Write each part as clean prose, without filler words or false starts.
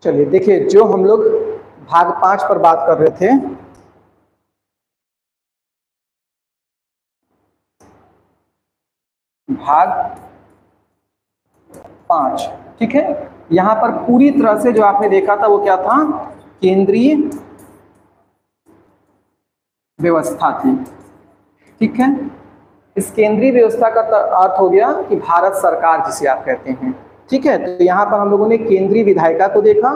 चलिए देखिए, जो हम लोग भाग 5 पर बात कर रहे थे, भाग 5, ठीक है। यहां पर पूरी तरह से जो आपने देखा था वो क्या था, केंद्रीय व्यवस्था थी, ठीक है। इस केंद्रीय व्यवस्था का अर्थ हो गया कि भारत सरकार जिसे आप कहते हैं, ठीक है। तो यहाँ पर हम लोगों ने केंद्रीय विधायिका को देखा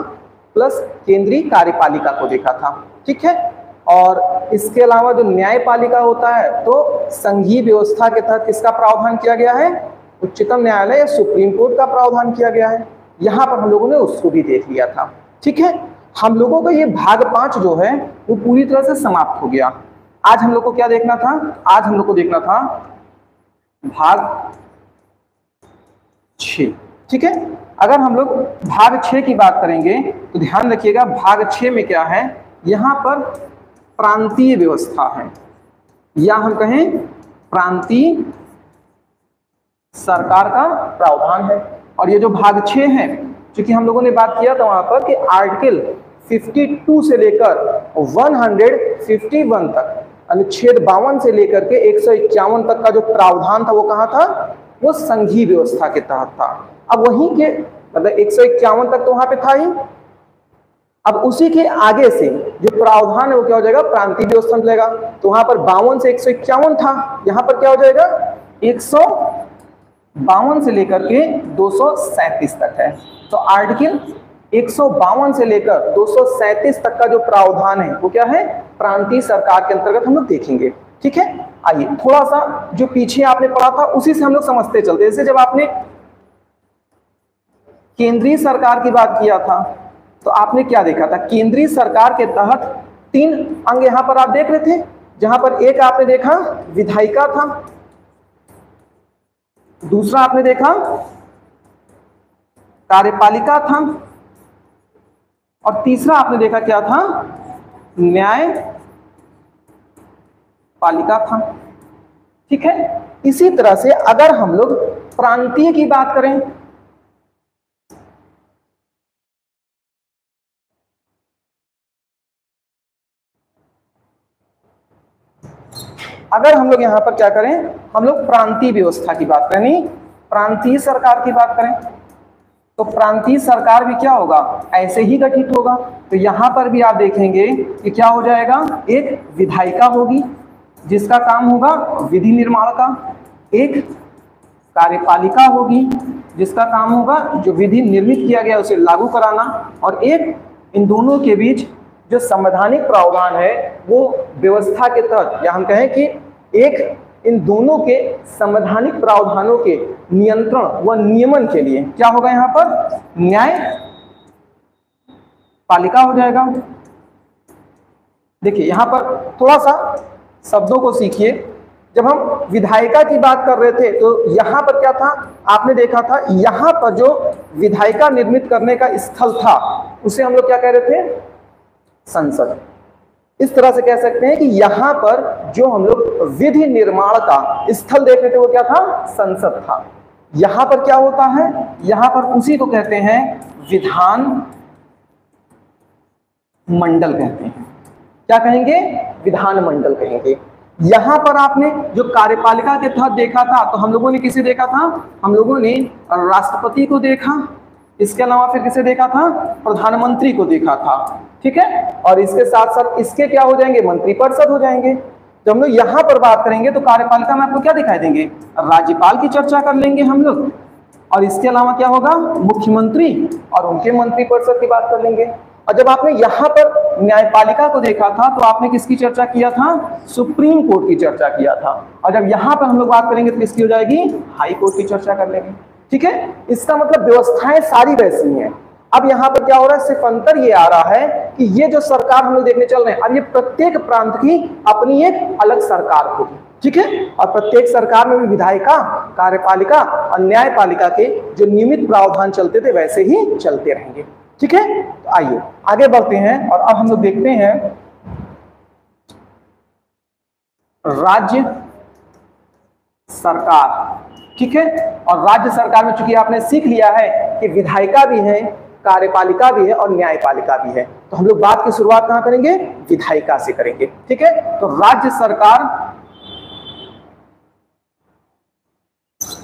प्लस केंद्रीय कार्यपालिका को देखा था, ठीक है। और इसके अलावा जो न्यायपालिका होता है, तो संघीय व्यवस्था के तहत किसका प्रावधान किया गया है, उच्चतम न्यायालय या सुप्रीम कोर्ट का प्रावधान किया गया है। यहाँ पर हम लोगों ने उसको भी देख लिया था, ठीक है। हम लोगों का ये भाग 5 जो है वो पूरी तरह से समाप्त हो गया। आज हम लोग को क्या देखना था, आज हम लोग को देखना था भाग 6, ठीक है। अगर हम लोग भाग 6 की बात करेंगे तो ध्यान रखिएगा, भाग 6 में क्या है, यहां पर प्रांतीय व्यवस्था है, या हम कहें प्रांतीय सरकार का प्रावधान है। और ये जो भाग 6 है, क्योंकि हम लोगों ने बात किया था वहां पर कि आर्टिकल 52 से लेकर 151 तक, अनुच्छेद 52 से लेकर के 151 तक का जो प्रावधान था वो कहाँ था, वो संघीय व्यवस्था के तहत था। अब वहीं के मतलब 151 तक तो वहां पे था ही, अब उसी के आगे से जो प्रावधान है वो क्या हो जाएगा, प्रांतीय व्यवस्था में चलेगा। तो वहां पर 52 से 151 था, यहाँ पर क्या हो जाएगा, 152 से लेकर के 237 तक है। तो आर्टिकल 152 से लेकर 237 तक का जो प्रावधान है वो क्या है, प्रांतीय सरकार के अंतर्गत हम लोग देखेंगे, ठीक है। आइए थोड़ा सा जो पीछे आपने पढ़ा था उसी से हम लोग समझते चलते। जैसे जब आपने केंद्रीय सरकार की बात किया था तो आपने क्या देखा था, केंद्रीय सरकार के तहत 3 अंग यहां पर आप देख रहे थे, जहां पर एक आपने देखा विधायिका था, दूसरा आपने देखा कार्यपालिका था, और तीसरा आपने देखा क्या था, न्यायपालिका था, ठीक है। इसी तरह से अगर हम लोग प्रांतीय की बात करें, अगर हम लोग यहां पर क्या करें, हम लोग प्रांतीय व्यवस्था की बात करें, नहीं प्रांतीय सरकार की बात करें, तो प्रांतीय सरकार भी क्या होगा, ऐसे ही गठित होगा। तो यहां पर भी आप देखेंगे कि क्या हो जाएगा, एक विधायिका होगी जिसका काम होगा विधि निर्माण का, एक कार्यपालिका होगी जिसका काम होगा जो विधि निर्मित किया गया उसे लागू कराना, और एक इन दोनों के बीच जो संवैधानिक प्रावधान है वो व्यवस्था के तहत, या हम कहें कि एक इन दोनों के संवैधानिक प्रावधानों के नियंत्रण व नियमन के लिए क्या होगा, यहां पर न्यायपालिका हो जाएगा। देखिए यहां पर थोड़ा सा शब्दों को सीखिए। जब हम विधायिका की बात कर रहे थे तो यहां पर क्या था, आपने देखा था यहां पर जो विधायिका निर्मित करने का स्थल था उसे हम लोग क्या कह रहे थे, संसद। इस तरह से कह सकते हैं कि यहां पर जो हम लोग विधि निर्माण का स्थल देख रहे थे वो क्या था, संसद था। यहां पर क्या होता है, यहां पर उसी को कहते हैं विधान मंडल कहते हैं। क्या कहेंगे, विधान मंडल कहेंगे। यहां पर आपने जो कार्यपालिका के तहत देखा था तो हम लोगों ने किसे देखा था, हम लोगों ने राष्ट्रपति को देखा, इसके अलावा फिर किसे देखा था, प्रधानमंत्री को देखा था, ठीक है। और इसके साथ साथ इसके क्या हो जाएंगे, मंत्रिपरिषद हो जाएंगे। जब हम लोग यहां पर बात करेंगे तो कार्यपालिका में आपको क्या दिखाई देंगे, राज्यपाल की चर्चा कर लेंगे हम लोग, और इसके अलावा क्या होगा, मुख्यमंत्री और उनके मंत्रिपरिषद की बात कर लेंगे। और जब आपने यहां पर न्यायपालिका को देखा था तो आपने किसकी चर्चा किया था, सुप्रीम कोर्ट की चर्चा किया था। और जब यहां पर हम लोग बात करेंगे तो किसकी हो जाएगी, हाई कोर्ट की चर्चा कर लेंगे, ठीक है। इसका मतलब व्यवस्थाएं सारी वैसी हैं। अब यहाँ पर क्या हो रहा है, सिर्फ अंतर ये आ रहा है कि ये जो सरकार हम लोग देखने चल रहे हैं, अब ये प्रत्येक प्रांत की अपनी एक अलग सरकार होगी, ठीक है। और प्रत्येक सरकार में भी विधायिका, कार्यपालिका और न्यायपालिका के जो नियमित प्रावधान चलते थे वैसे ही चलते रहेंगे, ठीक है। तो आइए आगे बढ़ते हैं और अब हम लोग देखते हैं राज्य सरकार, ठीक है। और राज्य सरकार में चूंकि आपने सीख लिया है कि विधायिका भी है, कार्यपालिका भी है और न्यायपालिका भी है। तो हम लोग बात की शुरुआत कहाँ करेंगे? विधायिका से करेंगे। ठीक है, तो राज्य सरकार,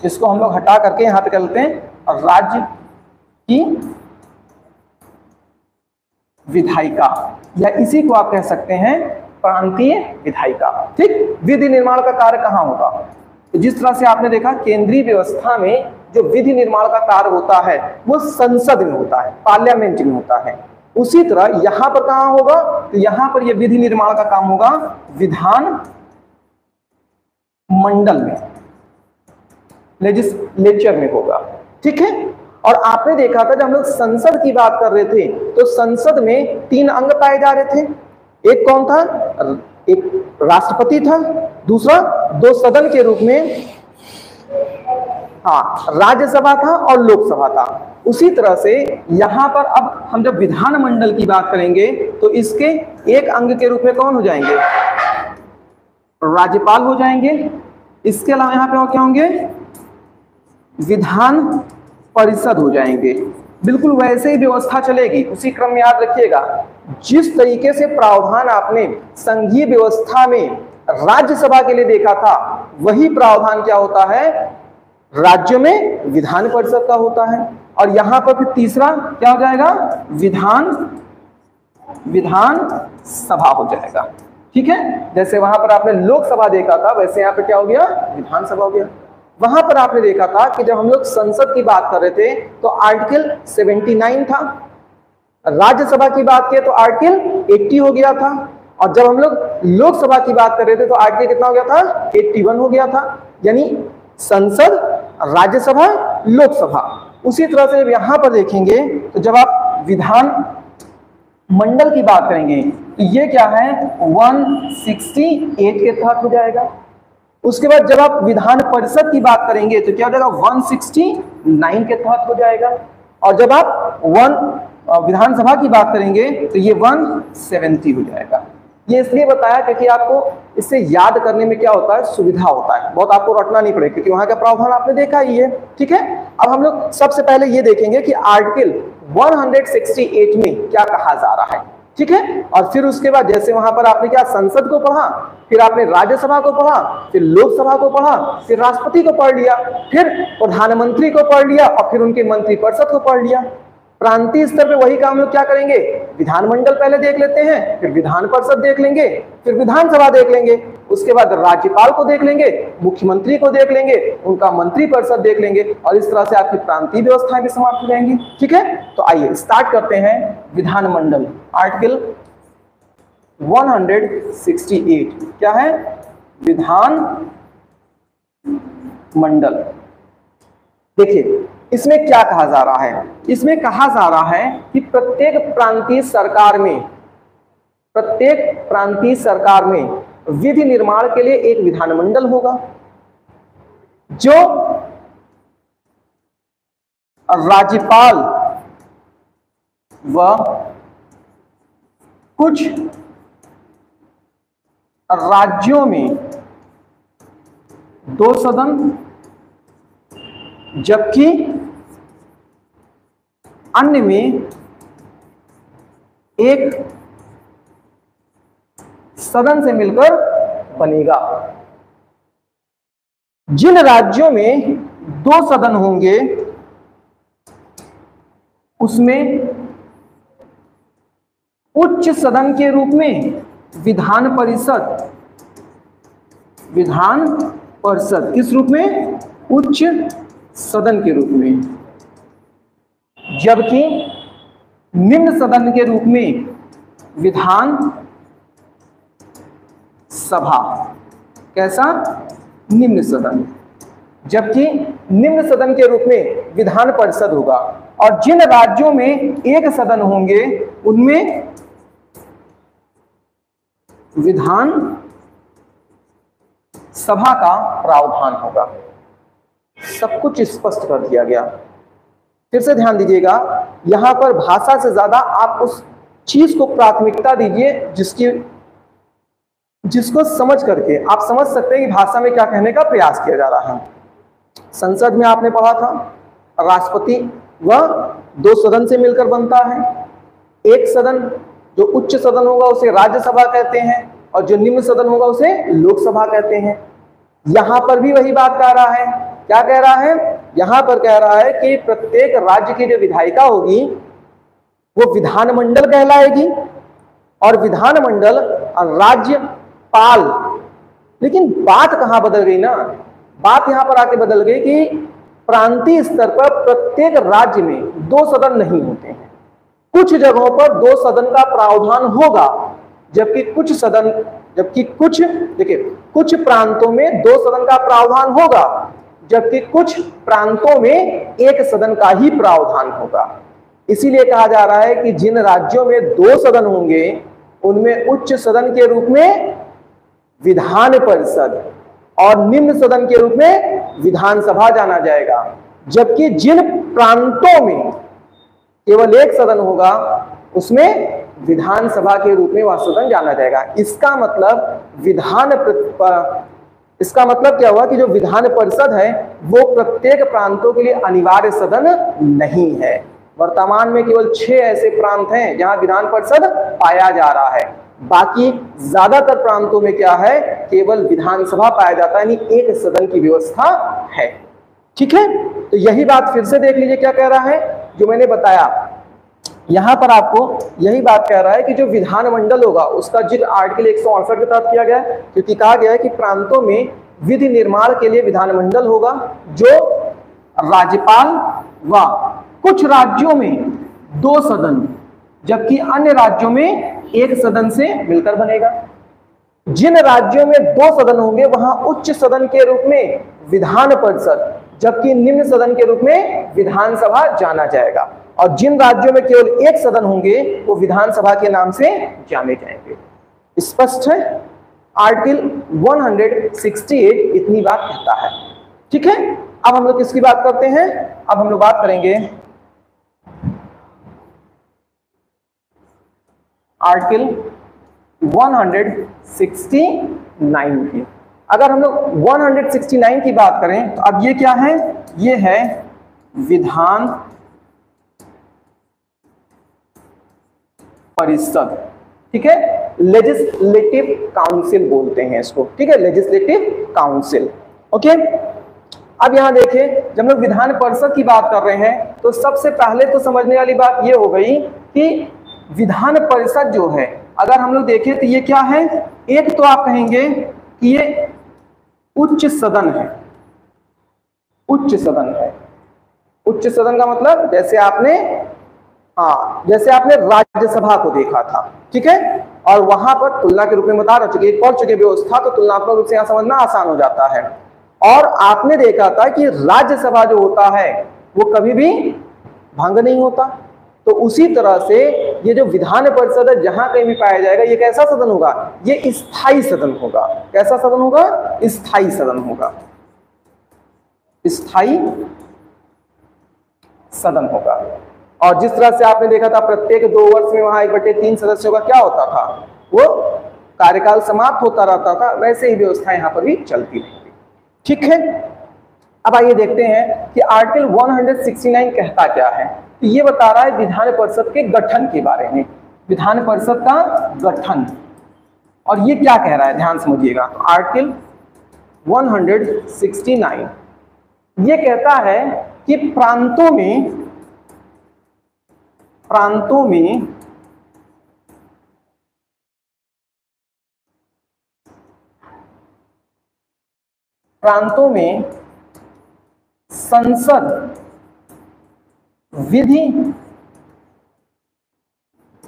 इसको हम लोग हटा करके यहां पे कर लेते हैं, और राज्य की विधायिका, या इसी को आप कह सकते हैं प्रांतीय विधायिका। ठीक, विधि निर्माण का कार्य कहाँ होगा? तो जिस तरह से आपने देखा केंद्रीय व्यवस्था में जो विधि निर्माण का कार्य होता है वो संसद में होता है, पार्लियामेंट में होता है। उसी तरह यहां पर कहां होगा? तो यहां पर यह विधि निर्माण का काम होगा विधान मंडल में, लेजिस्लेचर में होगा। ठीक है, और आपने देखा था जब हम लोग संसद की बात कर रहे थे तो संसद में 3 अंग पाए जा रहे थे। एक कौन था? एक राष्ट्रपति था, दूसरा 2 सदन के रूप में राज्यसभा था और लोकसभा था। उसी तरह से यहां पर अब हम जब विधानमंडल की बात करेंगे तो इसके एक अंग के रूप में कौन हो जाएंगे? राज्यपाल हो जाएंगे। इसके अलावा यहां पे और क्या होंगे? विधान परिषद हो जाएंगे। बिल्कुल वैसे ही व्यवस्था चलेगी, उसी क्रम में याद रखिएगा। जिस तरीके से प्रावधान आपने संघीय व्यवस्था में राज्यसभा के लिए देखा था, वही प्रावधान क्या होता है? राज्य में विधान परिषद का होता है। और यहां पर फिर तीसरा क्या हो जाएगा? विधान सभा हो जाएगा। ठीक है, जैसे वहां पर आपने लोकसभा देखा था वैसे यहां पर क्या हो गया? विधानसभा हो गया। वहां पर आपने देखा था कि जब हम लोग संसद की बात कर रहे थे तो आर्टिकल 79 था, राज्यसभा की बात किए तो आर्टिकल 80 हो गया था, और जब हम लोग लोकसभा की बात कर रहे थे तो आर्टिकल कितना हो गया था? 81 हो गया था। यानी संसद, राज्यसभा, लोकसभा। उसी तरह से जब यहां पर देखेंगे तो जब आप विधान मंडल की बात करेंगे तो ये क्या है? 168 के तहत हो जाएगा। उसके बाद जब आप विधान परिषद की बात करेंगे तो क्या हो जाएगा? 169 के तहत हो जाएगा। और जब आप विधानसभा की बात करेंगे तो ये 170 हो जाएगा। ये इसलिए बताया क्योंकि आपको इससे याद करने में क्या होता है? सुविधा होता है, बहुत आपको रटना नहीं पड़ेगा क्योंकि वहां का प्रावधान आपने देखा ही है। ठीक है, अब हम लोग सबसे पहले ये देखेंगे कि आर्टिकल 168 में क्या कहा जा रहा है। ठीक है, और फिर उसके बाद जैसे वहां पर आपने क्या? संसद को पढ़ा, फिर आपने राज्यसभा को पढ़ा, फिर लोकसभा को पढ़ा, फिर राष्ट्रपति को पढ़ लिया, फिर प्रधानमंत्री को पढ़ लिया, और फिर उनके मंत्रिपरिषद को पढ़ लिया। प्रांतीय स्तर पे वही काम लोग क्या करेंगे? विधानमंडल पहले देख लेते हैं, फिर विधान परिषद देख लेंगे, फिर विधानसभा देख लेंगे, उसके बाद राज्यपाल को देख लेंगे, मुख्यमंत्री को देख लेंगे, उनका मंत्रिपरिषद देख लेंगे, और इस तरह से आपकी प्रांतीय व्यवस्थाएं भी समाप्त हो जाएंगी। ठीक है, तो आइए स्टार्ट करते हैं विधानमंडल। आर्टिकल 168 क्या है? विधान मंडल। देखिए इसमें क्या कहा जा रहा है? इसमें कहा जा रहा है कि प्रत्येक प्रांतीय सरकार में विधि निर्माण के लिए एक विधानमंडल होगा जो राज्यपाल व कुछ राज्यों में 2 सदन जबकि अन्य में एक सदन से मिलकर बनेगा। जिन राज्यों में 2 सदन होंगे उसमें उच्च सदन के रूप में विधान परिषद किस रूप में? उच्च सदन के रूप में, जबकि निम्न सदन के रूप में विधान सभा। कैसा? निम्न सदन। जबकि निम्न सदन के रूप में विधान परिषद होगा, और जिन राज्यों में एक सदन होंगे उनमें विधान सभा का प्रावधान होगा। सब कुछ स्पष्ट कर दिया गया। फिर से ध्यान दीजिएगा, यहां पर भाषा से ज्यादा आप उस चीज को प्राथमिकता दीजिए जिसको समझ करके आप समझ सकते हैं कि भाषा में क्या कहने का प्रयास किया जा रहा है। संसद में आपने पढ़ा था राष्ट्रपति वह दो सदन से मिलकर बनता है। एक सदन जो उच्च सदन होगा उसे राज्यसभा कहते हैं और जो निम्न सदन होगा उसे लोकसभा कहते हैं। यहां पर भी वही बात कह रहा है। क्या कह रहा है? यहां पर कह रहा है कि प्रत्येक राज्य की जो विधायिका होगी वो विधानमंडल कहलाएगी और विधानमंडल राज्यपाल। लेकिन बात कहां बदल गई ना, बात यहां पर आके बदल गई कि प्रांतीय स्तर पर प्रत्येक राज्य में दो सदन नहीं होते हैं। कुछ जगहों पर दो सदन का प्रावधान होगा, जबकि कुछ प्रांतों में दो सदन का प्रावधान होगा, जबकि कुछ प्रांतों में एक सदन का ही प्रावधान होगा। इसीलिए कहा जा रहा है कि जिन राज्यों में दो सदन होंगे उनमें उच्च सदन के रूप में विधान परिषद और निम्न सदन के रूप में विधानसभा जाना जाएगा, जबकि जिन प्रांतों में केवल एक सदन होगा उसमें विधानसभा के रूप में वह सदन जाना जाएगा। इसका मतलब क्या हुआ कि जो विधान परिषद है वो प्रत्येक प्रांतों के लिए अनिवार्य सदन नहीं है। वर्तमान में केवल 6 ऐसे प्रांत हैं जहां विधान परिषद पाया जा रहा है, बाकी ज्यादातर प्रांतों में क्या है, केवल विधानसभा पाया जाता है, यानी एक सदन की व्यवस्था है। ठीक है, तो यही बात फिर से देख लीजिए क्या कह रहा है, जो मैंने बताया यहां पर आपको यही बात कह रहा है कि जो विधानमंडल होगा उसका जिक्र आर्टिकल 168 के तहत किया गया है, क्योंकि कहा गया है कि प्रांतों में विधि निर्माण के लिए विधानमंडल होगा जो राज्यपाल व कुछ राज्यों में दो सदन जबकि अन्य राज्यों में एक सदन से मिलकर बनेगा। जिन राज्यों में दो सदन होंगे वहां उच्च सदन के रूप में विधान परिषद जबकि निम्न सदन के रूप में विधानसभा जाना जाएगा, और जिन राज्यों में केवल एक सदन होंगे वो विधानसभा के नाम से जाने जाएंगे। स्पष्ट है? आर्टिकल 168 इतनी बात कहता है। ठीक है, अब हम लोग किसकी बात करते हैं? अब हम लोग बात करेंगे आर्टिकल 169 की। अगर हम लोग 169 की बात करें तो अब ये क्या है? ये है विधान परिषद। ठीक है, लेजिस्लेटिव काउंसिल बोलते हैं इसको। ठीक है, लेजिस्लेटिव काउंसिल। ओके, अब यहां देखिए जब हम लोग विधान परिषद की बात कर रहे हैं तो सबसे पहले तो समझने वाली बात ये हो गई कि विधान परिषद जो है अगर हम लोग देखें तो ये क्या है? एक तो आप कहेंगे कि ये उच्च सदन है। उच्च सदन है। उच्च सदन का मतलब जैसे आपने राज्यसभा को देखा था। ठीक है, और वहां पर तुलना के रूप में बता चुके पढ़ चुके व्यवस्था, तो तुलनात्मक रूप से यहां समझना आसान हो जाता है। और आपने देखा था कि राज्यसभा जो होता है वो कभी भी भंग नहीं होता। तो उसी तरह से ये जो विधान परिषद है जहां कहीं भी पाया जाएगा ये कैसा सदन होगा? ये स्थायी सदन होगा। कैसा सदन होगा? स्थायी सदन होगा। स्थायी सदन होगा। और जिस तरह से आपने देखा था प्रत्येक 2 वर्ष में वहां 1/3 सदस्यों का क्या होता था, वो कार्यकाल समाप्त होता रहता था, वैसे ही व्यवस्था यहां पर भी चलती रहेगी। ठीक है, अब आइए देखते हैं कि आर्टिकल 169 कहता क्या है। तो ये बता रहा है विधान परिषद के गठन के बारे में। विधान परिषद का गठन, और ये क्या कह रहा है ध्यान समझिएगा। तो आर्टिकल 169 ये कहता है कि प्रांतों में संसद विधि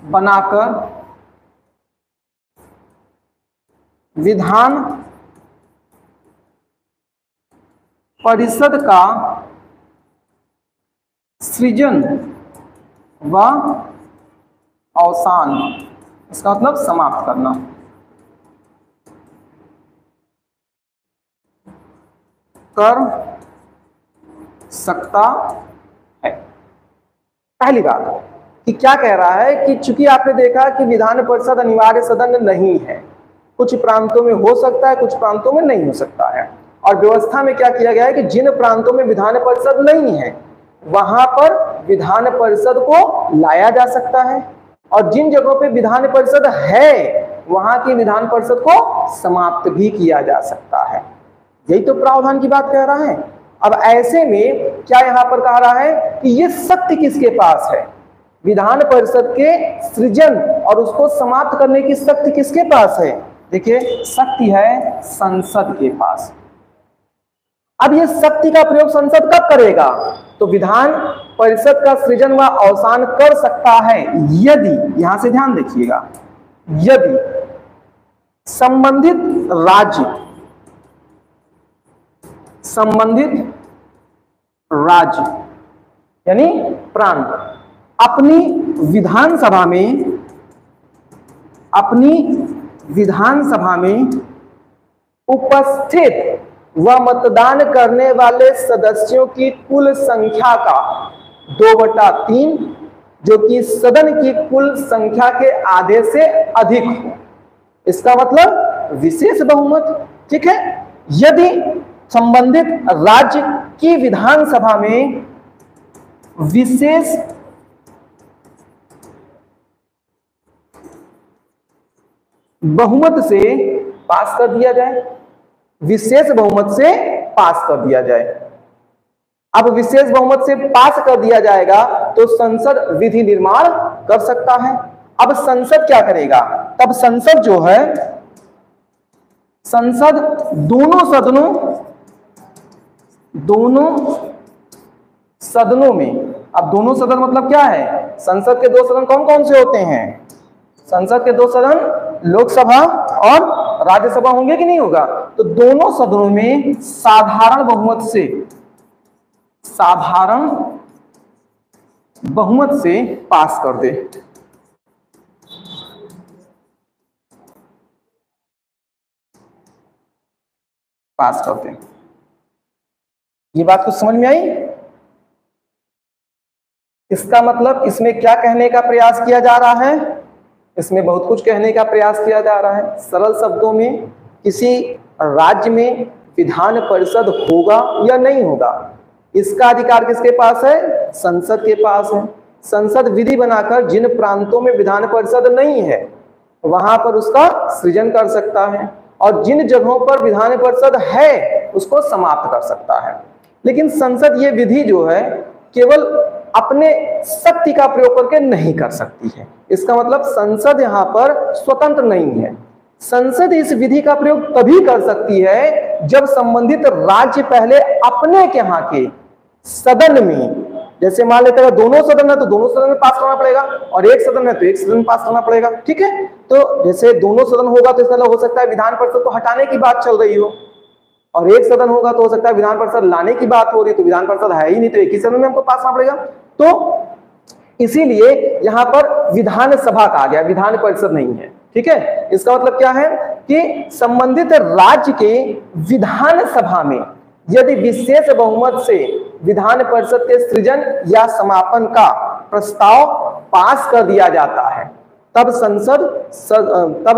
बनाकर विधान परिषद का सृजन व अवसान, इसका मतलब समाप्त करना, कर सकता है। पहली बात कि क्या कह रहा है कि चूंकि आपने देखा कि विधान परिषद अनिवार्य सदन नहीं है, कुछ प्रांतों में हो सकता है, कुछ प्रांतों में नहीं हो सकता है। और व्यवस्था में क्या किया गया है कि जिन प्रांतों में विधान परिषद नहीं है वहां पर विधान परिषद को लाया जा सकता है, और जिन जगहों पे विधान परिषद है वहां की विधान परिषद को समाप्त भी किया जा सकता है। यही तो प्रावधान की बात कह रहा है। अब ऐसे में क्या यहां पर कह रहा है कि ये शक्ति किसके पास है? विधान परिषद के सृजन और उसको समाप्त करने की शक्ति किसके पास है? देखिए, शक्ति है संसद के पास। अब ये शक्ति का प्रयोग संसद कब करेगा? तो विधान परिषद का सृजन व अवसान कर सकता है यदि, यहां से ध्यान देखिएगा, यदि संबंधित राज्य यानी प्रांत अपनी विधानसभा में उपस्थित व मतदान करने वाले सदस्यों की कुल संख्या का 2/3 जो कि सदन की कुल संख्या के आधे से अधिक हो। इसका मतलब विशेष बहुमत। ठीक है, यदि संबंधित राज्य की विधानसभा में विशेष बहुमत से पास कर दिया जाए, विशेष बहुमत से पास कर दिया जाए। अब विशेष बहुमत से पास कर दिया जाएगा तो संसद विधि निर्माण कर सकता है। अब संसद क्या करेगा? तब संसद जो है, संसद दोनों सदनों में, अब दोनों सदन मतलब क्या है? संसद के दो सदन कौन कौन से होते हैं? संसद के दो सदन लोकसभा और राज्यसभा होंगे कि नहीं होगा? तो दोनों सदनों में साधारण बहुमत से पास कर दे। पास करते हैं। ये बात कुछ समझ में आई? इसका मतलब इसमें क्या कहने का प्रयास किया जा रहा है? इसमें बहुत कुछ कहने का प्रयास किया जा रहा है। सरल शब्दों में, किसी राज्य में विधान परिषद होगा या नहीं होगा, इसका अधिकार किसके पास है? संसद के पास है। संसद विधि बनाकर जिन प्रांतों में विधान परिषद नहीं है वहां पर उसका सृजन कर सकता है, और जिन जगहों पर विधान परिषद है उसको समाप्त कर सकता है। लेकिन संसद ये विधि जो है केवल अपने शक्ति का प्रयोग करके नहीं कर सकती है। इसका मतलब संसद यहाँ पर स्वतंत्र नहीं है। संसद इस विधि का प्रयोग तभी कर सकती है जब संबंधित राज्य पहले अपने के यहाँ के सदन में, जैसे मान लेते हैं दोनों सदन है तो दोनों सदन में पास करना पड़ेगा, और एक सदन है तो एक सदन में पास करना पड़ेगा। ठीक है, तो जैसे दोनों सदन होगा तो इसका मतलब हो सकता है विधान परिषद को हटाने की बात चल रही हो, और एक सदन होगा तो हो सकता है विधान परिषद लाने की बात हो रही, तो विधान परिषद है ही नहीं तो एक ही सदन में हमको पास करना पड़ेगा। तो इसीलिए यहां पर विधानसभा कहा गया, विधान परिषद नहीं है। ठीक है, इसका मतलब क्या है कि संबंधित राज्य के विधानसभा में यदि विशेष बहुमत से विधान परिषद के सृजन या समापन का प्रस्ताव पास कर दिया जाता है, तब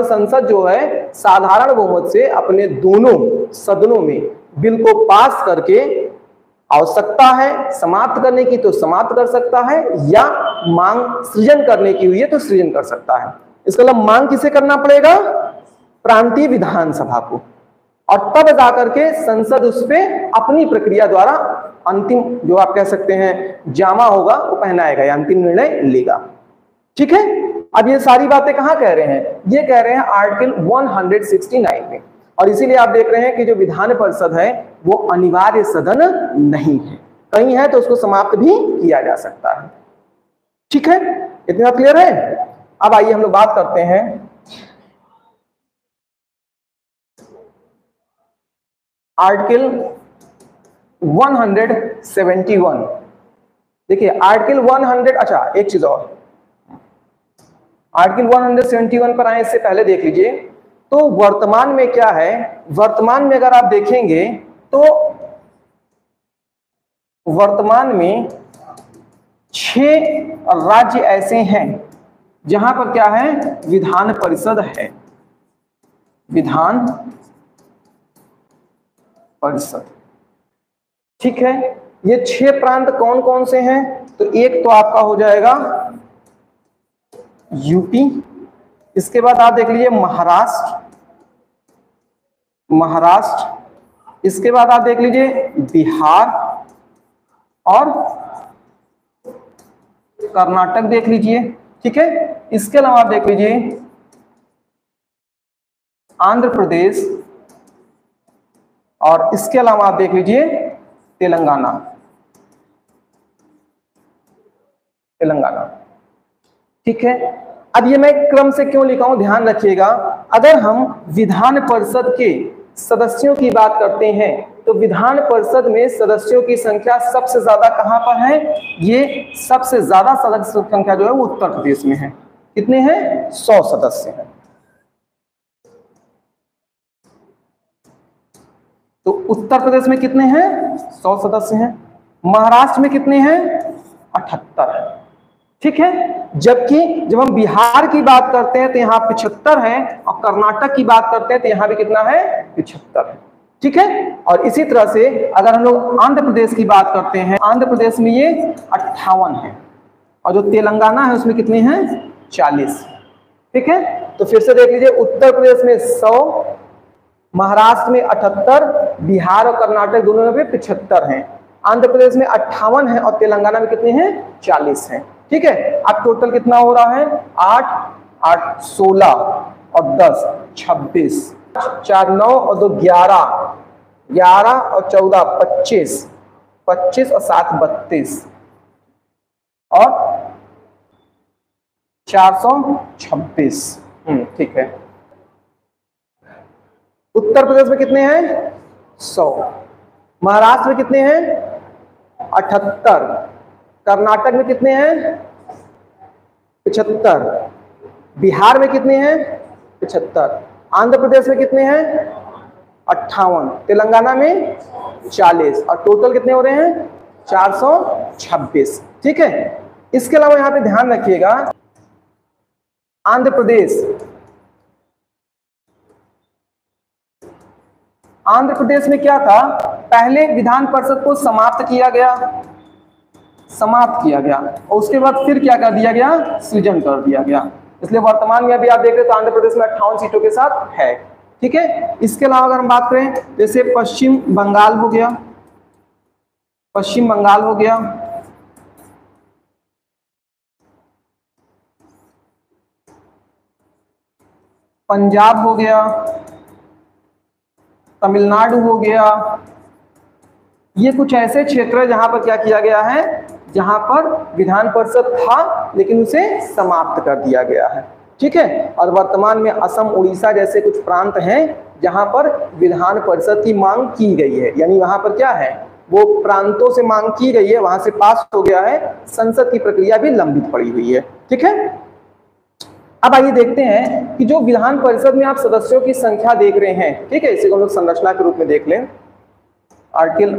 संसद जो है साधारण बहुमत से अपने दोनों सदनों में बिल को पास करके आवश्यकता है समाप्त करने की तो समाप्त कर सकता है, या मांग सृजन करने की हुई है तो सृजन कर सकता है। इसका मतलब मांग किसे करना पड़ेगा? प्रांतीय विधानसभा को, और तब जाकर के संसद उस पर अपनी प्रक्रिया द्वारा अंतिम, जो आप कह सकते हैं जामा होगा, वो पहनाएगा या अंतिम निर्णय लेगा। ठीक है, अब ये सारी बातें कहां कह रहे हैं? ये कह रहे हैं आर्टिकल 169 में, और इसीलिए आप देख रहे हैं कि जो विधान परिषद है वो अनिवार्य सदन नहीं है, कहीं है तो उसको समाप्त भी किया जा सकता है। ठीक है, इतना क्लियर है? अब आइए हम लोग बात करते हैं आर्टिकल 171। देखिए आर्टिकल 100, अच्छा एक चीज और, आर्टिकल 171 पर आए इससे पहले देख लीजिए तो वर्तमान में क्या है। वर्तमान में अगर आप देखेंगे तो वर्तमान में 6 राज्य ऐसे हैं जहां पर क्या है, विधान परिषद है, विधान परिषद। ठीक है, ये 6 प्रांत कौन कौन से हैं? तो एक तो आपका हो जाएगा यूपी, इसके बाद आप देख लीजिए महाराष्ट्र, इसके बाद आप देख लीजिए बिहार और कर्नाटक देख लीजिए, ठीक है। इसके अलावा आप देख लीजिए आंध्र प्रदेश, और इसके अलावा आप देख लीजिए तेलंगाना, ठीक है। अब ये मैं क्रम से क्यों लिखा हूं, ध्यान रखिएगा। अगर हम विधान परिषद के सदस्यों की बात करते हैं तो विधान परिषद में सदस्यों की संख्या सबसे ज्यादा कहां पर है? ये सबसे ज्यादा सदस्य संख्या जो है वो उत्तर प्रदेश में है। कितने हैं? 100 सदस्य हैं। तो उत्तर प्रदेश में कितने हैं? 100 सदस्य हैं। महाराष्ट्र में कितने हैं? 78 है, ठीक है। जबकि जब हम बिहार की बात करते हैं तो यहाँ 75 है, और कर्नाटक की बात करते हैं तो यहाँ भी कितना है? 75 है, ठीक है। और इसी तरह से अगर हम लोग आंध्र प्रदेश की बात करते हैं, आंध्र प्रदेश में ये 58 है, और जो तेलंगाना है उसमें कितने हैं? 40, ठीक है। तो फिर से देख लीजिए, उत्तर प्रदेश में 100, महाराष्ट्र में 78, बिहार और कर्नाटक दोनों में 75 हैं, आंध्र प्रदेश में 58 है, और तेलंगाना में कितने हैं? 40 हैं, ठीक है। अब टोटल कितना हो रहा है? 8 16 और 10 26, 4 9 और 2 11, 11 और 14 25, 25 और 7 32, और 426, ठीक है। उत्तर प्रदेश में कितने हैं? 100, महाराष्ट्र में कितने हैं? 78, कर्नाटक में कितने हैं? 75, बिहार में कितने हैं? 75, आंध्र प्रदेश में कितने हैं? 58, तेलंगाना में 40, और टोटल कितने हो रहे हैं? 426, ठीक है। इसके अलावा यहां पे ध्यान रखिएगा, आंध्र प्रदेश में क्या था? पहले विधान परिषद को समाप्त किया गया, और उसके बाद फिर क्या कर दिया गया? सृजन कर दिया गया। इसलिए वर्तमान में अभी आप देख रहे तो आंध्र प्रदेश में 58 सीटों के साथ है, ठीक है। इसके अलावा अगर हम बात करें, जैसे पश्चिम बंगाल हो गया, पंजाब हो गया, तमिलनाडु हो गया, ये कुछ ऐसे क्षेत्र है जहां पर क्या किया गया है? जहां पर विधान परिषद था लेकिन उसे समाप्त कर दिया गया है, ठीक है। और वर्तमान में असम, उड़ीसा जैसे कुछ प्रांत हैं जहां पर विधान परिषद की मांग की गई है, यानी वहां पर क्या है? वो प्रांतों से मांग की गई है, वहां से पास हो गया है, संसद की प्रक्रिया भी लंबित पड़ी हुई है, ठीक है। अब आइए देखते हैं कि जो विधान परिषद में आप सदस्यों की संख्या देख रहे हैं, ठीक है, इसे हम लोग संरचना के रूप में देख लें। आर्टिकल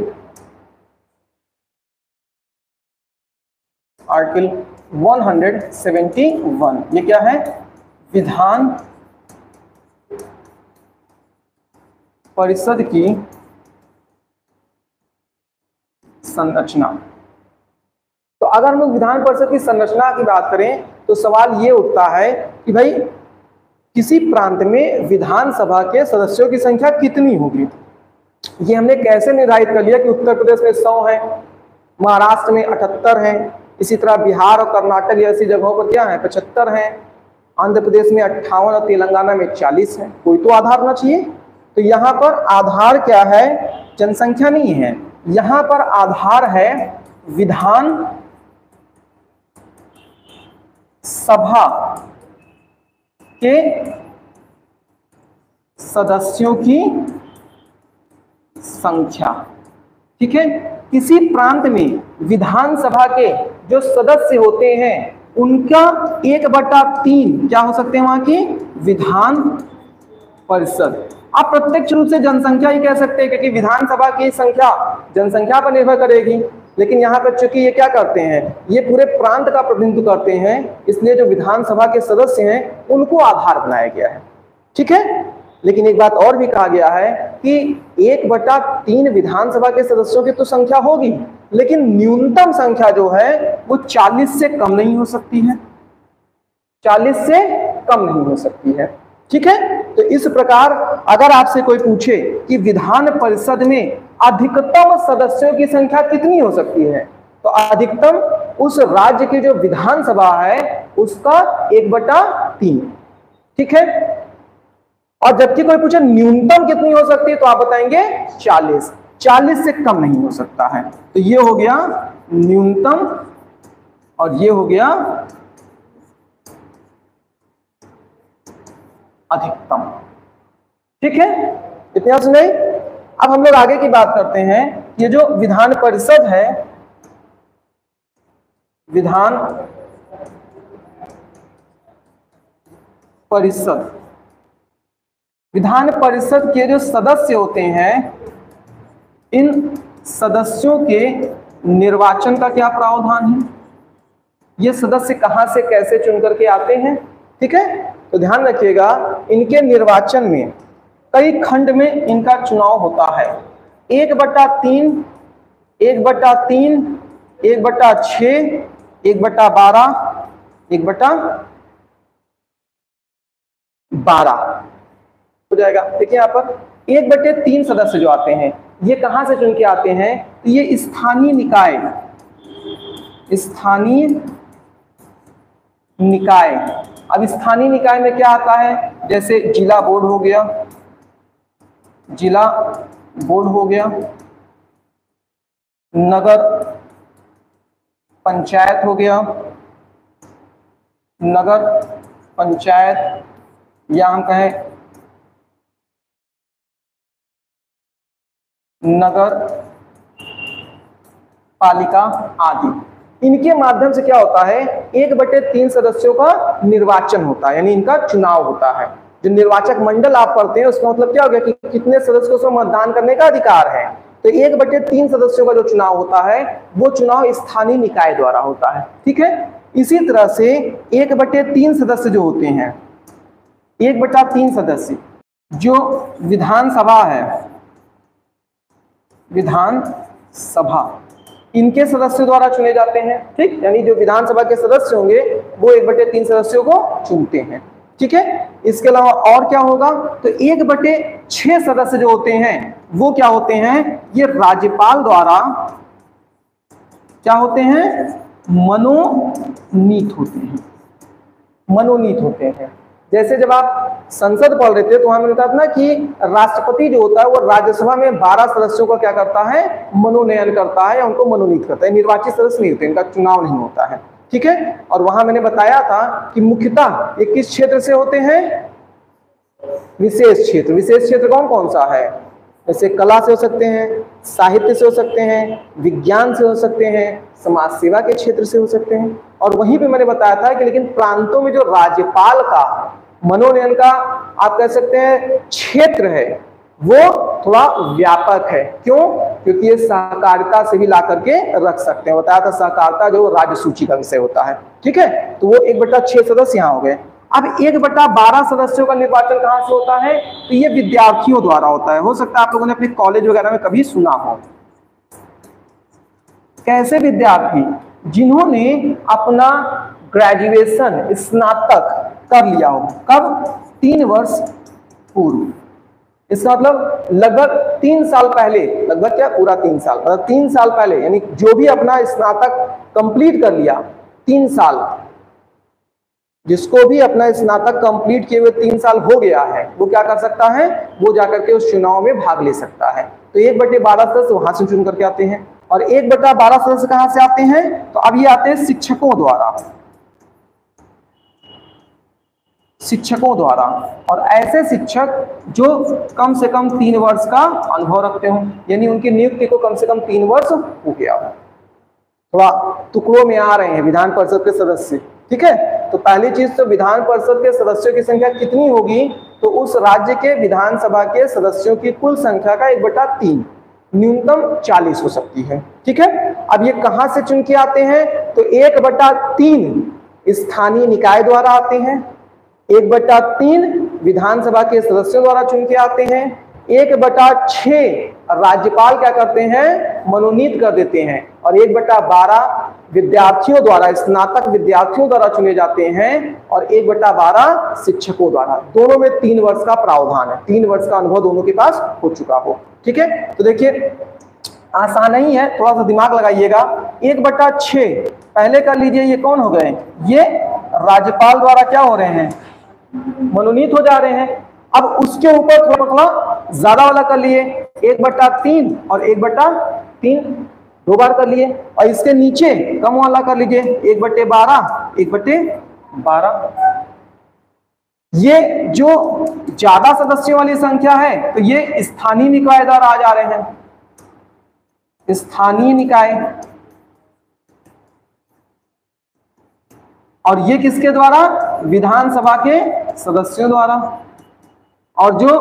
171, ये क्या है? विधान परिषद की संरचना। तो अगर हम लोग विधान परिषद की संरचना की बात करें तो सवाल ये उठता है कि भाई किसी प्रांत में विधानसभा के सदस्यों की संख्या कितनी होगी? ये हमने कैसे निर्धारित कर लिया कि उत्तर प्रदेश में 100 है, महाराष्ट्र में 78 है, इसी तरह बिहार और कर्नाटक जैसी जगहों पर क्या है? 75 है, आंध्र प्रदेश में 58 और तेलंगाना में 40 है। कोई तो आधार होना चाहिए। तो यहाँ पर आधार क्या है? जनसंख्या नहीं है, यहाँ पर आधार है विधान सभा के सदस्यों की संख्या, ठीक है। किसी प्रांत में विधानसभा के जो सदस्य होते हैं उनका 1/3 क्या हो सकते हैं? वहां की विधान परिषद। आप प्रत्यक्ष रूप से जनसंख्या ही कह सकते हैं क्योंकि विधानसभा की संख्या जनसंख्या पर निर्भर करेगी, लेकिन यहाँ पर चूंकि ये क्या करते हैं? ये पूरे प्रांत का प्रतिनिधित्व करते हैं, इसलिए जो विधानसभा के सदस्य हैं उनको आधार बनाया गया है, ठीक है। लेकिन एक बात और भी कहा गया है कि 1/3 विधानसभा के सदस्यों की तो संख्या होगी, लेकिन न्यूनतम संख्या जो है वो 40 से कम नहीं हो सकती है, 40 से कम नहीं हो सकती है। ठीक है, तो इस प्रकार अगर आपसे कोई पूछे कि विधान परिषद में अधिकतम सदस्यों की संख्या कितनी हो सकती है, तो अधिकतम उस राज्य की जो विधानसभा है उसका 1/3। ठीक है, और जबकि कोई पूछे न्यूनतम कितनी हो सकती है तो आप बताएंगे 40, 40 से कम नहीं हो सकता है। तो ये हो गया न्यूनतम और ये हो गया अधिकतम। ठीक है, इतना सुन गई। अब हम लोग आगे की बात करते हैं। ये जो विधान परिषद है, विधान परिषद, विधान परिषद के जो सदस्य होते हैं, इन सदस्यों के निर्वाचन का क्या प्रावधान है, ये सदस्य कहां से कैसे चुन करके आते हैं। ठीक है, तो ध्यान रखिएगा, इनके निर्वाचन में कई खंड में इनका चुनाव होता है। 1/3, 1/3, 1/6, 1/12, 1/12 हो जाएगा। देखिए यहाँ पर 1/3 सदस्य जो आते हैं ये कहां से चुन के आते हैं, तो ये स्थानीय निकाय, स्थानीय निकाय। अब स्थानीय निकाय में क्या आता है, जैसे जिला बोर्ड हो गया, जिला बोर्ड हो गया, नगर पंचायत हो गया, नगर पंचायत, या हम कहें नगर पालिका आदि। इनके माध्यम से क्या होता है, 1/3 सदस्यों का निर्वाचन होता है, यानी इनका चुनाव होता है। जो निर्वाचक मंडल आप पढ़ते हैं उसका मतलब क्या हो गया कि कितने सदस्यों को मतदान करने का अधिकार है। तो 1/3 सदस्यों का जो चुनाव होता है वो चुनाव स्थानीय निकाय द्वारा होता है। ठीक है, इसी तरह से 1/3 सदस्य जो होते हैं, 1/3 सदस्य जो विधानसभा है, विधानसभा, इनके सदस्यों द्वारा चुने जाते हैं। ठीक, यानी जो विधानसभा के सदस्य होंगे वो 1/3 सदस्यों को चुनते हैं। ठीक है, इसके अलावा और क्या होगा, तो 1/6 सदस्य जो होते हैं वो क्या होते हैं, ये राज्यपाल द्वारा क्या होते हैं, मनोनीत होते हैं, मनोनीत होते हैं। जैसे जब आप संसद पढ़ रहे थे तो वहां मैंने बताया था ना कि राष्ट्रपति जो होता है वो राज्यसभा में 12 सदस्यों का क्या करता है, मनोनयन करता है या उनको मनोनीत करता है। निर्वाचित सदस्य नहीं होते, इनका चुनाव नहीं होता है। ठीक है, और वहां मैंने बताया था कि मुख्यतः ये किस क्षेत्र से होते हैं, विशेष क्षेत्र। विशेष क्षेत्र कौन कौन सा है, जैसे कला से हो सकते हैं, साहित्य से हो सकते हैं, विज्ञान से हो सकते हैं, समाज सेवा के क्षेत्र से हो सकते हैं। और वहीं पे मैंने बताया था कि लेकिन प्रांतों में जो राज्यपाल का मनोनयन का आप कह सकते हैं क्षेत्र है वो थोड़ा व्यापक है। क्यों, क्योंकि ये सहकारिता से भी ला करके रख सकते हैं। बताया था सहकारिता जो राज्य सूची का विषय होता है। ठीक है, तो वो 1/6 सदस्य यहाँ हो गए। अब 1/12 सदस्यों का निर्वाचन कहां से होता है, तो ये विद्यार्थियों द्वारा होता है। हो सकता है आप लोगों ने अपने कॉलेज वगैरह में कभी सुना हो। कैसे विद्यार्थी, जिन्होंने अपना ग्रेजुएशन, स्नातक कर लिया हो, कब, 3 वर्ष पूर्व। इसका मतलब लगभग 3 साल पहले, लगभग क्या पूरा 3 साल, मतलब 3 साल पहले, यानी जो भी अपना स्नातक कंप्लीट कर लिया 3 साल, जिसको भी अपना स्नातक कंप्लीट किए हुए 3 साल हो गया है वो क्या कर सकता है, वो जाकर के उस चुनाव में भाग ले सकता है। तो 1/12 सदस्य वहां से चुन करके आते हैं। और 1/12 सदस्य कहां से आते हैं, तो अब ये आते हैं शिक्षकों द्वारा, शिक्षकों द्वारा। और ऐसे शिक्षक जो कम से कम 3 वर्ष का अनुभव रखते हो, यानी उनकी नियुक्ति को कम से कम 3 वर्ष हो गया हो। थोड़ा टुकड़ों में आ रहे हैं विधान परिषद के सदस्य। ठीक है, तो पहली चीज तो विधान परिषद के सदस्यों की संख्या कितनी होगी, तो उस राज्य के विधानसभा के सदस्यों की कुल संख्या का 1/3, न्यूनतम 40 हो सकती है। ठीक है, अब ये कहां से चुन के आते हैं, तो 1/3 स्थानीय निकाय द्वारा आते हैं, 1/3 विधानसभा के सदस्यों द्वारा चुन के आते हैं, 1/6 राज्यपाल क्या करते हैं, मनोनीत कर देते हैं, और 1/12 विद्यार्थियों द्वारा, स्नातक विद्यार्थियों द्वारा चुने जाते हैं, और 1/12 शिक्षकों द्वारा। दोनों में 3 वर्ष का प्रावधान है, 3 वर्ष का अनुभव दोनों के पास हो चुका हो। ठीक है, तो देखिए आसान नहीं है, थोड़ा सा दिमाग लगाइएगा। 1/6 पहले कर लीजिए, ये कौन हो गए, ये राज्यपाल द्वारा क्या हो रहे हैं, मनोनीत हो जा रहे हैं। अब उसके ऊपर थोड़ा ज्यादा वाला कर लिए, 1/3 और 1/3 दो बार कर लिए, और इसके नीचे कम वाला कर लीजिए, 1/12 1/12। ये जो ज्यादा सदस्यों वाली संख्या है तो ये स्थानीय निकाय द्वारा आ जा रहे हैं, स्थानीय निकाय, और ये किसके द्वारा, विधानसभा के सदस्यों द्वारा। और जो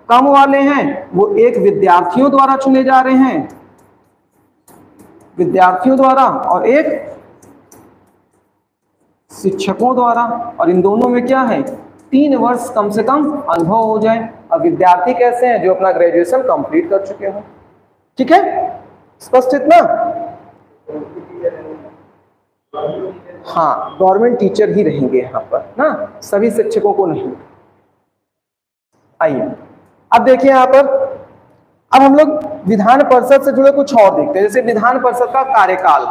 कम वाले हैं वो एक विद्यार्थियों द्वारा चुने जा रहे हैं, विद्यार्थियों द्वारा, और एक शिक्षकों द्वारा। और इन दोनों में क्या है, 3 वर्ष कम से कम अनुभव हो जाए। और विद्यार्थी कैसे हैं, जो अपना ग्रेजुएशन कंप्लीट कर चुके हो। ठीक है, स्पष्ट इतना। हाँ, गवर्नमेंट टीचर ही रहेंगे यहाँ पर ना, सभी शिक्षकों को नहीं। आइए अब देखिए यहाँ पर, अब हम लोग विधान परिषद से जुड़े कुछ और देखते हैं, जैसे विधान परिषद का कार्यकाल।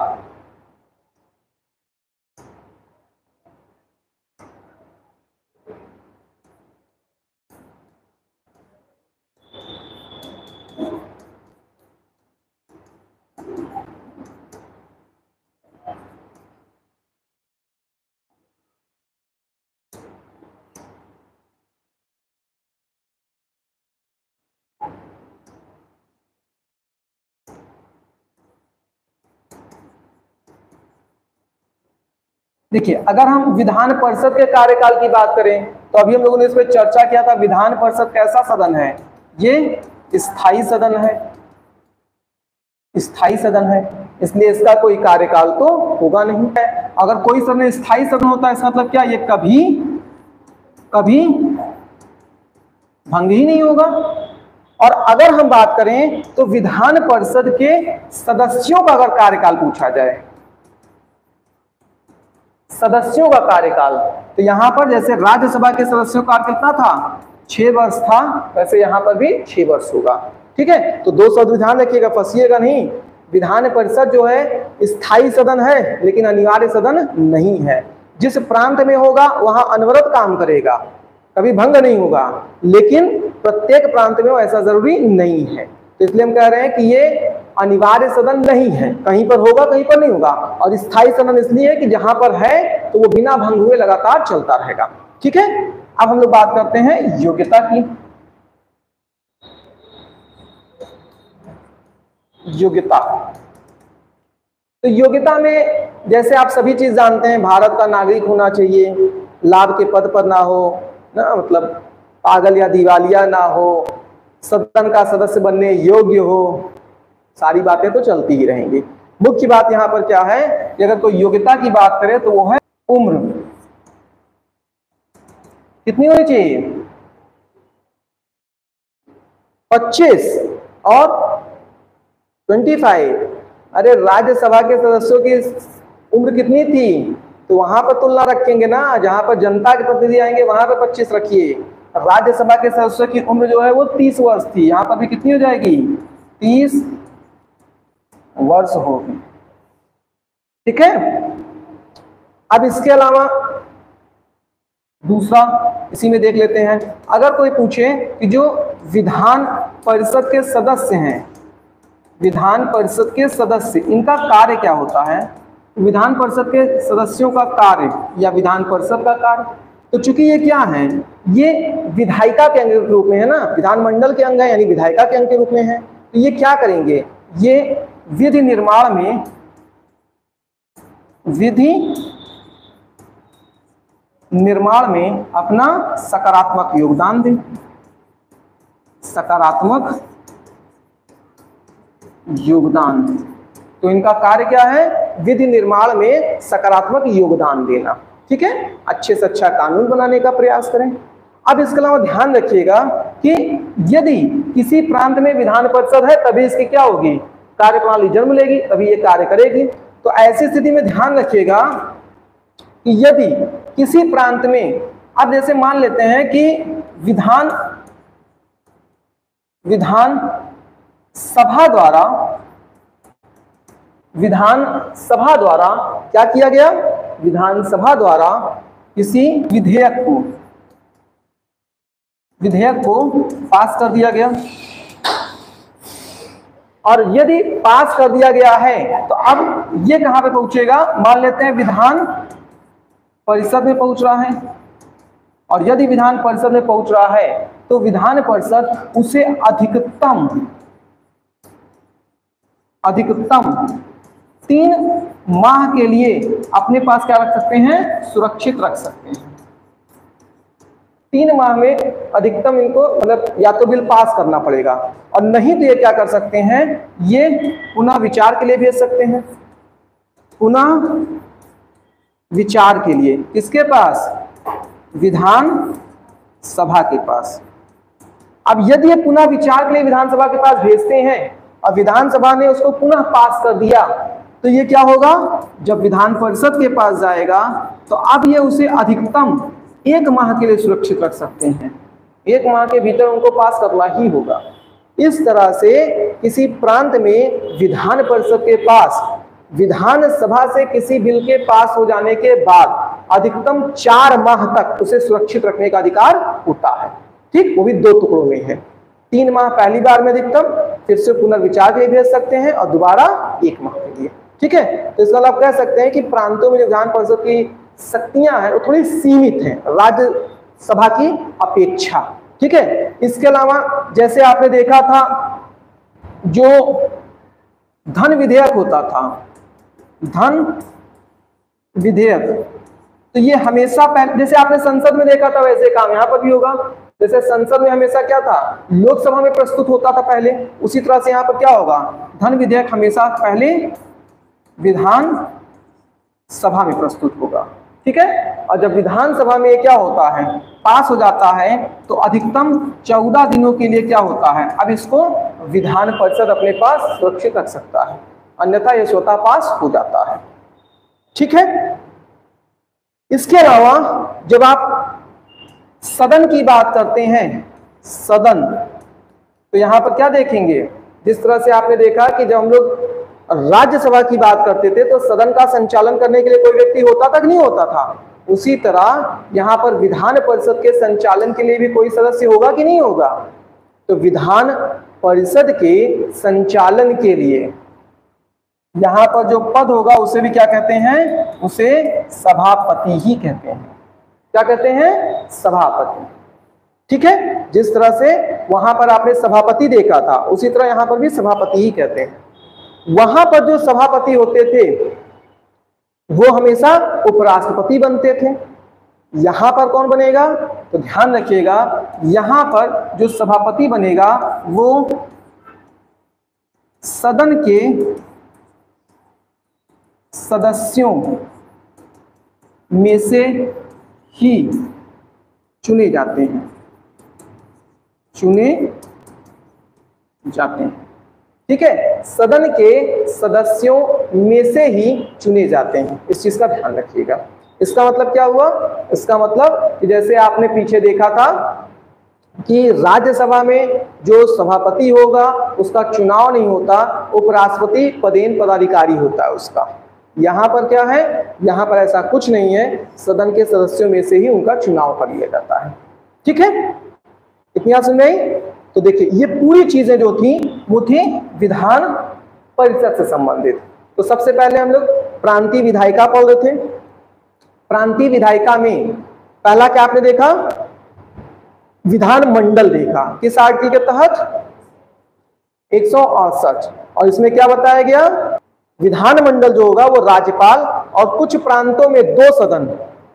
देखिए, अगर हम विधान परिषद के कार्यकाल की बात करें तो अभी हम लोगों ने इस पर चर्चा किया था, विधान परिषद कैसा सदन है, ये स्थायी सदन है, स्थायी सदन है, इसलिए इसका कोई कार्यकाल तो होगा नहीं है। अगर कोई सदन स्थायी सदन होता है, इसका मतलब क्या, ये कभी कभी भंग ही नहीं होगा। और अगर हम बात करें तो विधान परिषद के सदस्यों का अगर कार्यकाल पूछा जाए, सदस्यों का कार्यकाल, तो यहां पर जैसे राज्यसभा के सदस्यों का कितना था, 6 वर्ष था, वैसे यहां पर भी 6 वर्ष होगा। ठीक है, तो 2 शब्द ध्यान रखिएगा, फंसिएगा नहीं। विधान परिषद जो है स्थायी सदन है, लेकिन अनिवार्य सदन नहीं है। जिस प्रांत में होगा वहां अनवरत काम करेगा, कभी भंग नहीं होगा, लेकिन प्रत्येक प्रांत में ऐसा जरूरी नहीं है। तो इसलिए हम कह रहे हैं कि ये अनिवार्य सदन नहीं है, कहीं पर होगा कहीं पर नहीं होगा। और स्थायी सदन इसलिए है कि जहां पर है तो वो बिना भंग हुए लगातार चलता रहेगा। ठीक है, अब हम लोग बात करते हैं योग्यता की। योग्यता, तो योग्यता में जैसे आप सभी चीज जानते हैं, भारत का नागरिक होना चाहिए, लाभ के पद पर ना हो ना, मतलब पागल या दिवालिया ना हो, सदन का सदस्य बनने योग्य हो, सारी बातें तो चलती ही रहेंगी। मुख्य बात यहाँ पर क्या है कि अगर कोई योग्यता की बात करें तो वो है उम्र। कितनी होनी चाहिए, 25 और 25। अरे राज्यसभा के सदस्यों की उम्र कितनी थी, तो वहां पर तुलना रखेंगे ना, जहां पर जनता के प्रतिनिधि आएंगे वहां पर 25 रखिए। राज्यसभा के सदस्यों की उम्र जो है वो 30 वर्ष थी, यहां पर भी कितनी हो जाएगी, 30 वर्ष होगी। ठीक है, अब इसके अलावा दूसरा इसी में देख लेते हैं। अगर कोई पूछे कि जो विधान परिषद के सदस्य हैं, विधान परिषद के सदस्य, इनका कार्य क्या होता है, विधान परिषद के सदस्यों का कार्य या विधान परिषद का कार्य, तो चूंकि ये क्या है, ये विधायिका के अंग के रूप में है ना, विधानमंडल के अंग है यानी विधायिका के अंग के रूप में है, तो ये क्या करेंगे, ये विधि निर्माण में, विधि निर्माण में अपना सकारात्मक योगदान दें, सकारात्मक योगदान। तो इनका कार्य क्या है, विधि निर्माण में सकारात्मक योगदान देना। ठीक है, अच्छे से अच्छा कानून बनाने का प्रयास करें। अब इसके अलावा ध्यान रखिएगा कि यदि किसी प्रांत में विधान परिषद है तभी इसकी क्या होगी, कार्यप्रणाली जन्म लेगी, तभी ये कार्य करेगी। तो ऐसी स्थिति में ध्यान रखिएगा कि यदि किसी प्रांत में, अब जैसे मान लेते हैं कि विधान सभा द्वारा क्या किया गया, विधानसभा द्वारा किसी विधेयक को पास कर दिया गया, और यदि पास कर दिया गया है तो अब ये कहां पे पहुंचेगा, मान लेते हैं विधान परिषद में पहुंच रहा है, और यदि विधान परिषद में पहुंच रहा है तो विधान परिषद उसे अधिकतम 3 माह के लिए अपने पास क्या रख सकते हैं, सुरक्षित रख सकते हैं। 3 माह में अधिकतम इनको मतलब या तो बिल पास करना पड़ेगा, और नहीं तो ये क्या कर सकते हैं, ये पुनः विचार के लिए भेज सकते हैं, पुनः विचार के लिए किसके पास, विधान सभा के पास। अब यदि ये पुनः विचार के लिए विधानसभा के पास भेजते हैं और विधानसभा ने उसको पुनः पास कर दिया, तो ये क्या होगा, जब विधान परिषद के पास जाएगा तो अब ये उसे अधिकतम 1 माह के लिए सुरक्षित रख सकते हैं। 1 माह के भीतर उनको पास करना ही होगा। इस तरह से किसी प्रांत में विधान परिषद के पास विधानसभा से किसी बिल के पास हो जाने के बाद अधिकतम 4 माह तक उसे सुरक्षित रखने का अधिकार होता है। ठीक, वो भी 2 टुकड़ों में है। 3 माह पहली बार में अधिकतम, फिर से पुनर्विचार के लिए भेज सकते हैं, और दोबारा 1 माह के लिए। ठीक है, तो इसका आप कह सकते हैं कि प्रांतों में जो विधान परिषद की शक्तियां हैं वो थोड़ी सीमित हैं राज्यसभा की अपेक्षा। ठीक है, इसके अलावा जैसे आपने देखा था जो धन विधेयक होता था, धन विधेयक, तो ये हमेशा पहले जैसे आपने संसद में देखा था वैसे काम यहाँ पर भी होगा। जैसे संसद में हमेशा क्या था, लोकसभा में प्रस्तुत होता था पहले, उसी तरह से यहाँ पर क्या होगा, धन विधेयक हमेशा पहले विधान सभा में प्रस्तुत होगा। ठीक है, और जब विधानसभा में क्या होता है, पास हो जाता है, तो अधिकतम 14 दिनों के लिए क्या होता है, अब इसको विधान परिषद अपने पास सुरक्षित रख सकता है, अन्यथा यह स्वतः पास हो जाता है। ठीक है, इसके अलावा जब आप सदन की बात करते हैं, सदन, तो यहां पर क्या देखेंगे, जिस तरह से आपने देखा कि जब हम लोग राज्यसभा की बात करते थे तो सदन का संचालन करने के लिए कोई व्यक्ति होता था कि नहीं होता था, उसी तरह यहां पर विधान परिषद के संचालन के लिए भी कोई सदस्य होगा कि नहीं होगा। तो विधान परिषद के संचालन के लिए यहां पर जो पद होगा उसे भी क्या कहते हैं, उसे सभापति ही कहते हैं। क्या कहते हैं, सभापति। ठीक है, जिस तरह से वहां पर आपने सभापति देखा था उसी तरह यहां पर भी सभापति ही कहते हैं। वहां पर जो सभापति होते थे वो हमेशा उपराष्ट्रपति बनते थे। यहां पर कौन बनेगा, तो ध्यान रखिएगा, यहां पर जो सभापति बनेगा वो सदन के सदस्यों में से ही चुने जाते हैं, ठीक है, सदन के सदस्यों में से ही चुने जाते हैं। इस चीज का ध्यान रखिएगा। इसका मतलब क्या हुआ, इसका मतलब कि जैसे आपने पीछे देखा था कि राज्यसभा में जो सभापति होगा उसका चुनाव नहीं होता, उपराष्ट्रपति पदेन पदाधिकारी होता है उसका। यहाँ पर क्या है, यहाँ पर ऐसा कुछ नहीं है, सदन के सदस्यों में से ही उनका चुनाव कर लिया जाता है। ठीक है, इतनी बात सुन रही। तो देखिए ये पूरी चीजें जो थी वो थी विधान परिषद से संबंधित। तो सबसे पहले हम लोग प्रांतीय विधायिका पढ़ रहे थे। प्रांतीय विधायिका में पहला क्या आपने देखा, विधान मंडल देखा। किस आर्टिकल के तहत, 168। और इसमें क्या बताया गया, विधान मंडल जो होगा वो राज्यपाल और कुछ प्रांतों में 2 सदन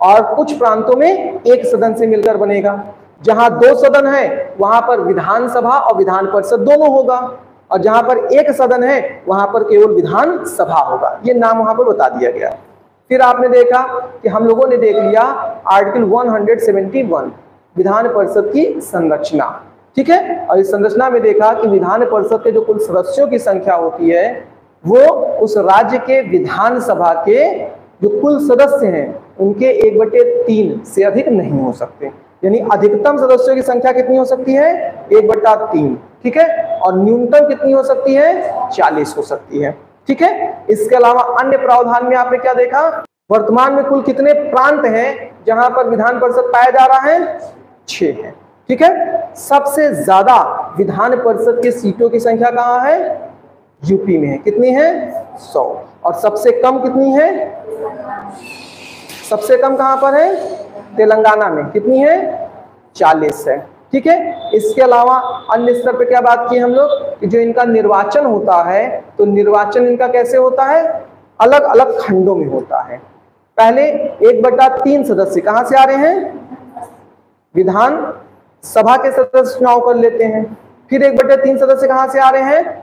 और कुछ प्रांतों में 1 सदन से मिलकर बनेगा। जहां 2 सदन है वहां पर विधानसभा और विधान परिषद दोनों होगा, और जहां पर 1 सदन है वहां पर केवल विधान सभा होगा। ये नाम वहां पर बता दिया गया। फिर आपने देखा कि हम लोगों ने देख लिया आर्टिकल 171 विधान परिषद की संरचना, ठीक है। और इस संरचना में देखा कि विधान परिषद के जो कुल सदस्यों की संख्या होती है वो उस राज्य के विधानसभा के जो कुल सदस्य हैं उनके 1/3 से अधिक नहीं हो सकते। यानी अधिकतम सदस्यों की संख्या कितनी हो सकती है? 1/3, ठीक है। और न्यूनतम कितनी हो सकती है? 40 हो सकती है, ठीक है। इसके अलावा अन्य प्रावधान में आपने क्या देखा? वर्तमान में कुल कितने प्रांत हैं जहां पर विधान परिषद पाया जा रहा है? 6 है, ठीक है। सबसे ज्यादा विधान परिषद की सीटों की संख्या कहां है? यूपी में है। कितनी है? 100। और सबसे कम कितनी है? सबसे कम कहां पर है? तेलंगाना में। कितनी है? 40 है, ठीक है। इसके अलावा अन्य स्तर पर क्या बात की हम लोग कि जो इनका निर्वाचन होता है तो निर्वाचन इनका कैसे होता है? अलग अलग खंडों में होता है। पहले 1/3 सदस्य कहां से आ रहे हैं? विधान सभा के सदस्य चुनाव कर लेते हैं। फिर 1/3 सदस्य कहां से आ रहे हैं?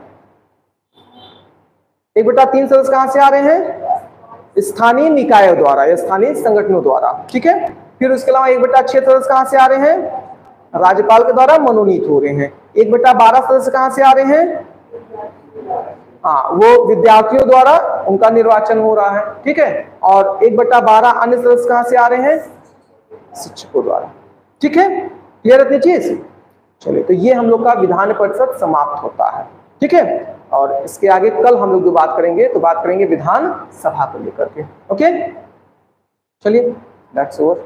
1/3 सदस्य कहां से आ रहे हैं? स्थानीय निकायों द्वारा या स्थानीय संगठनों द्वारा, ठीक है। फिर उसके अलावा 1/6 सदस्य कहां से आ रहे हैं? राज्यपाल के द्वारा मनोनीत हो रहे हैं। 1/12 सदस्य कहां से आ रहे हैं? हाँ, वो विद्यार्थियों द्वारा उनका निर्वाचन हो रहा है, ठीक है। और 1/12 अन्य सदस्य कहां से आ रहे हैं? शिक्षकों द्वारा, ठीक है। क्लियर इतनी चीज? चलिए, तो ये हम लोग का विधान परिषद समाप्त होता है, ठीक है। और इसके आगे कल हम लोग जो बात करेंगे तो बात करेंगे विधान सभा को लेकर के। ओके, चलिए, दैट्स ओवर।